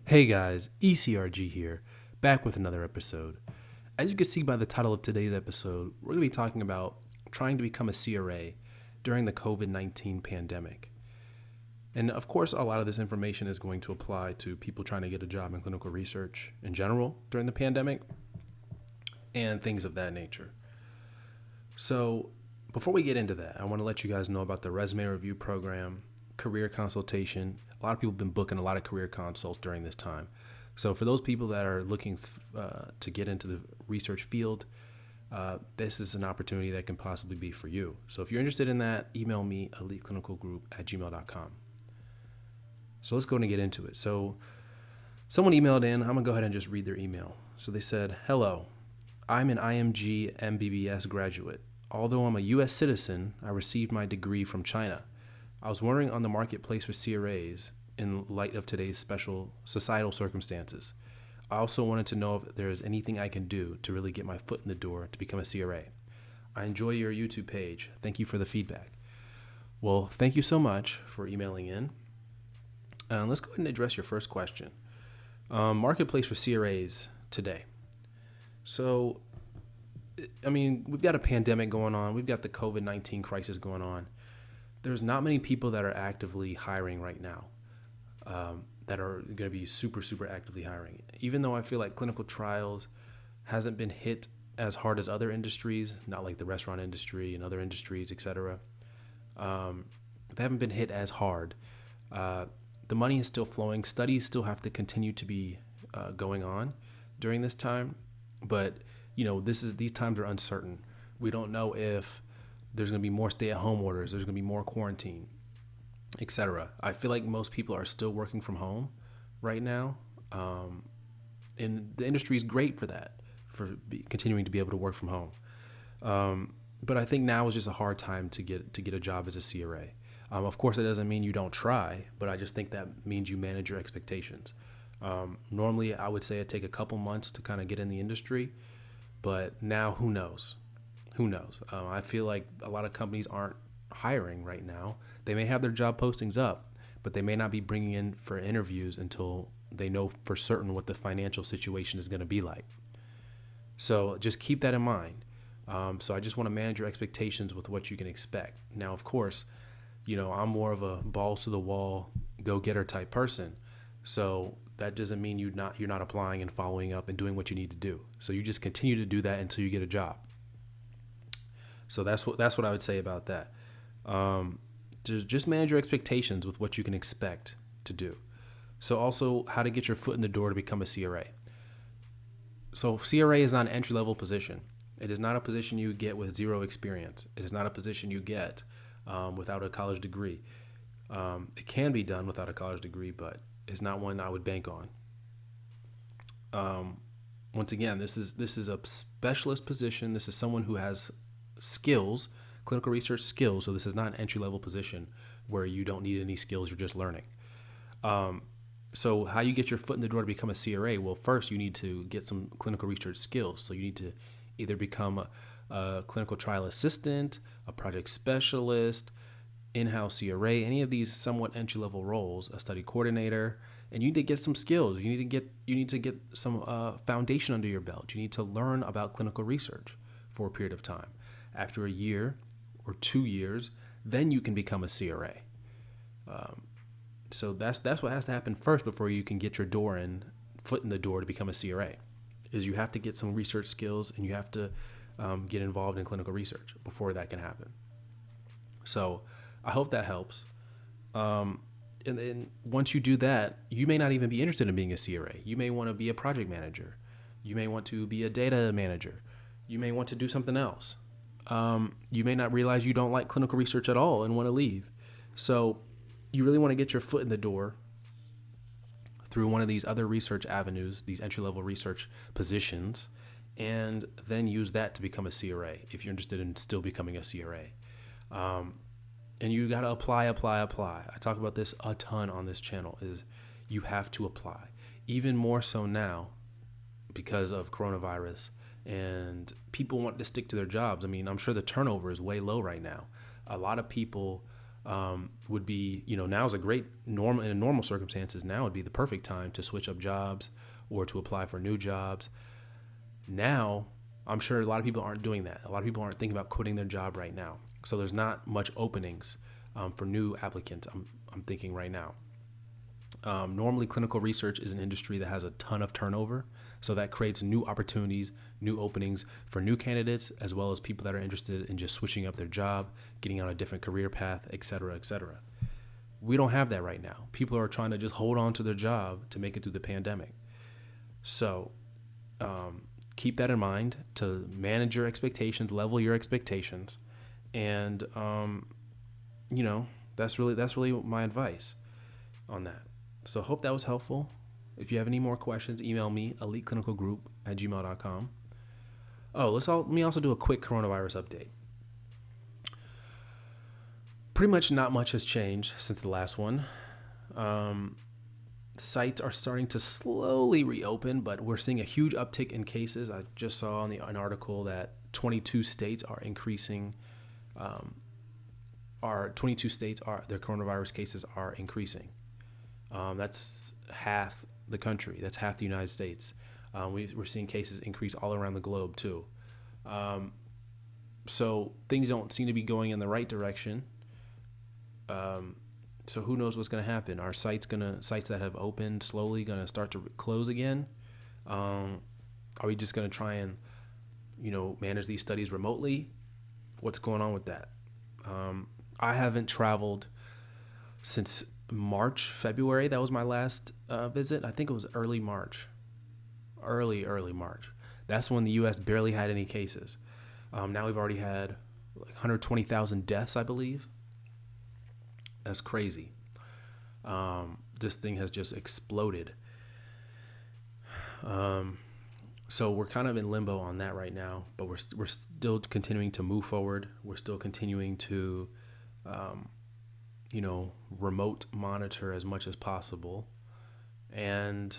Hey guys, ECRG here, back with another episode. As you can see by the title of today's episode, we're going to be talking about trying to become a CRA during the COVID-19 pandemic. And of course, a lot of this information is going to apply to people trying to get a job in clinical research in general during the pandemic and things of that nature. So before we get into that, I want to let you guys know about the resume review program, career consultation. A lot of people have been booking a lot of career consults during this time. So for those people that are looking to get into the research field, this is an opportunity that can possibly be for you. So if you're interested in that, email me, eliteclinicalgroup@gmail.com. So let's go ahead and get into it. So someone emailed in. I'm going to go ahead and just read their email. So they said, "Hello, I'm an IMG MBBS graduate. Although I'm a U.S. citizen, I received my degree from China. I was wondering on the marketplace for CRAs in light of today's special societal circumstances. I also wanted to know if there is anything I can do to really get my foot in the door to become a CRA. I enjoy your YouTube page. Thank you for the feedback." Well, thank you so much for emailing in. Let's go ahead and address your first question. Marketplace for CRAs today. So, we've got a pandemic going on. We've got the COVID-19 crisis going on. There's not many people that are actively hiring right now that are going to be super, super actively hiring. Even though I feel like clinical trials hasn't been hit as hard as other industries, not like the restaurant industry and other industries, et cetera. They haven't been hit as hard. The money is still flowing. Studies still have to continue to be going on during this time. But, these times are uncertain. We don't know if there's going to be more stay-at-home orders. There's going to be more quarantine, etc. I feel like most people are still working from home right now. And the industry is great for that, continuing to be able to work from home. But I think now is just a hard time to get a job as a CRA. Of course, it doesn't mean you don't try, but I just think that means you manage your expectations. Normally, I would say it'd take a couple months to kind of get in the industry, but now who knows? Who knows? I feel like a lot of companies aren't hiring right now. They may have their job postings up, but they may not be bringing in for interviews until they know for certain what the financial situation is going to be like. So just keep that in mind. So I just want to manage your expectations with what you can expect. Now, of course, I'm more of a balls to the wall, go-getter type person. So that doesn't mean you're not applying and following up and doing what you need to do. So you just continue to do that until you get a job. So that's what I would say about that. Just manage your expectations with what you can expect to do. So also how to get your foot in the door to become a CRA. So CRA is not an entry-level position. It is not a position you get with zero experience. It is not a position you get without a college degree. It can be done without a college degree, but it's not one I would bank on. Once again, this is a specialist position. This is someone who has skills, clinical research skills. So this is not an entry-level position where you don't need any skills. You're just learning. So how you get your foot in the door to become a CRA? Well, first you need to get some clinical research skills. So you need to either become a clinical trial assistant, a project specialist, in-house CRA, any of these somewhat entry-level roles, a study coordinator, and you need to get some skills. You need to get some foundation under your belt. You need to learn about clinical research for a period of time. After a year or 2 years, then you can become a CRA. So that's what has to happen first before you can get your foot in the door to become a CRA. Is you have to get some research skills and you have to get involved in clinical research before that can happen. So I hope that helps. And then once you do that, you may not even be interested in being a CRA. You may want to be a project manager. You may want to be a data manager. You may want to do something else. You may not realize you don't like clinical research at all and want to leave. So you really want to get your foot in the door through one of these other research avenues, these entry-level research positions, and then use that to become a CRA if you're interested in still becoming a CRA. And you got to apply. I talk about this a ton on this channel, is you have to apply. Even more so now because of coronavirus and people want to stick to their jobs. I'm sure the turnover is way low right now. A lot of people would be, now is a great normal in normal circumstances. Now would be the perfect time to switch up jobs or to apply for new jobs. Now, I'm sure a lot of people aren't doing that. A lot of people aren't thinking about quitting their job right now. So there's not much openings for new applicants. I'm thinking right now. Normally, clinical research is an industry that has a ton of turnover. So that creates new opportunities, new openings for new candidates, as well as people that are interested in just switching up their job, getting on a different career path, et cetera, et cetera. We don't have that right now. People are trying to just hold on to their job to make it through the pandemic. So keep that in mind to manage your expectations, level your expectations. And, that's really my advice on that. So hope that was helpful. If you have any more questions, email me, eliteclinicalgroup@gmail.com. Oh, let me also do a quick coronavirus update. Pretty much not much has changed since the last one. Sites are starting to slowly reopen, but we're seeing a huge uptick in cases. I just saw an article that 22 states are increasing. Their coronavirus cases are increasing. That's half the country. That's half the United States. We're seeing cases increase all around the globe too. So things don't seem to be going in the right direction. So who knows what's going to happen? Are sites that have opened slowly going to start to close again? Are we just going to try and, manage these studies remotely? What's going on with that? I haven't traveled since February. That was my last visit. I think it was early March. Early March. That's when the U.S. barely had any cases. Now we've already had like 120,000 deaths, I believe. That's crazy. This thing has just exploded. So we're kind of in limbo on that right now, but we're still continuing to move forward. We're still continuing to, remote monitor as much as possible. And,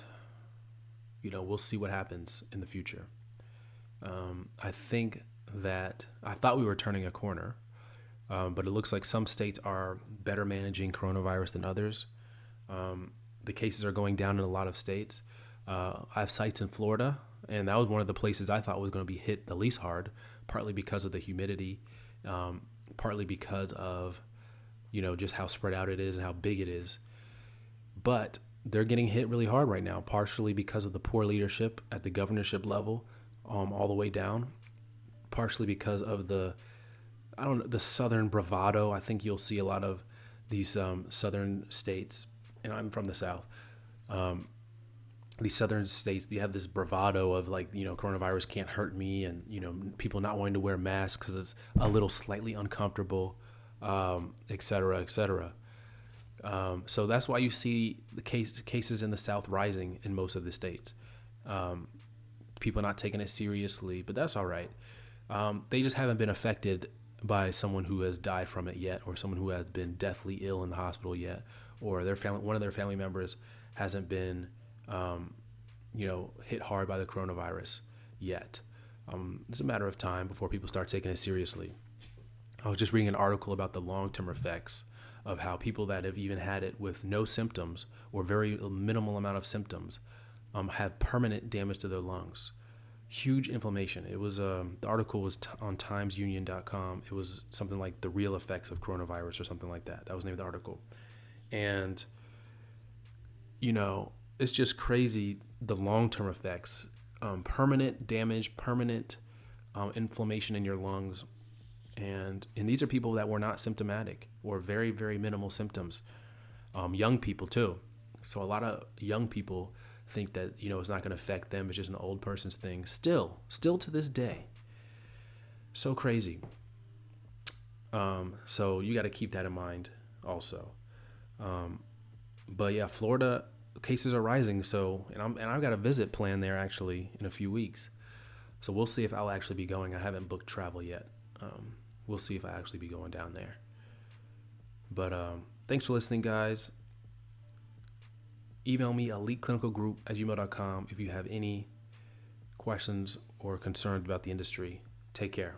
we'll see what happens in the future. I thought we were turning a corner, but it looks like some states are better managing coronavirus than others. The cases are going down in a lot of states. I have sites in Florida, and that was one of the places I thought was going to be hit the least hard, partly because of the humidity, partly because of, just how spread out it is and how big it is. But they're getting hit really hard right now, partially because of the poor leadership at the governorship level, all the way down, partially because of the Southern bravado. I think you'll see a lot of these Southern states, and I'm from the South. These Southern states, they have this bravado of coronavirus can't hurt me, and, people not wanting to wear masks because it's a little slightly uncomfortable, et cetera, et cetera. So that's why you see the cases in the South rising in most of the states. People not taking it seriously, but that's all right. They just haven't been affected by someone who has died from it yet, or someone who has been deathly ill in the hospital yet, or one of their family members hasn't been, hit hard by the coronavirus yet. It's a matter of time before people start taking it seriously. I was just reading an article about the long-term effects of how people that have even had it with no symptoms or very minimal amount of symptoms have permanent damage to their lungs. Huge inflammation. It was the article was on timesunion.com. It was something like the real effects of coronavirus or something like that. That was the name of the article. And, it's just crazy, the long-term effects, permanent damage, permanent inflammation in your lungs. And these are people that were not symptomatic or very, very minimal symptoms. Young people too. So a lot of young people think that, it's not going to affect them. It's just an old person's thing. Still to this day. So crazy. So you got to keep that in mind also. But yeah, Florida cases are rising. So, and I've got a visit planned there actually in a few weeks. So we'll see if I'll actually be going. I haven't booked travel yet. We'll see if I actually be going down there. But thanks for listening, guys. Email me eliteclinicalgroup@gmail.com if you have any questions or concerns about the industry. Take care.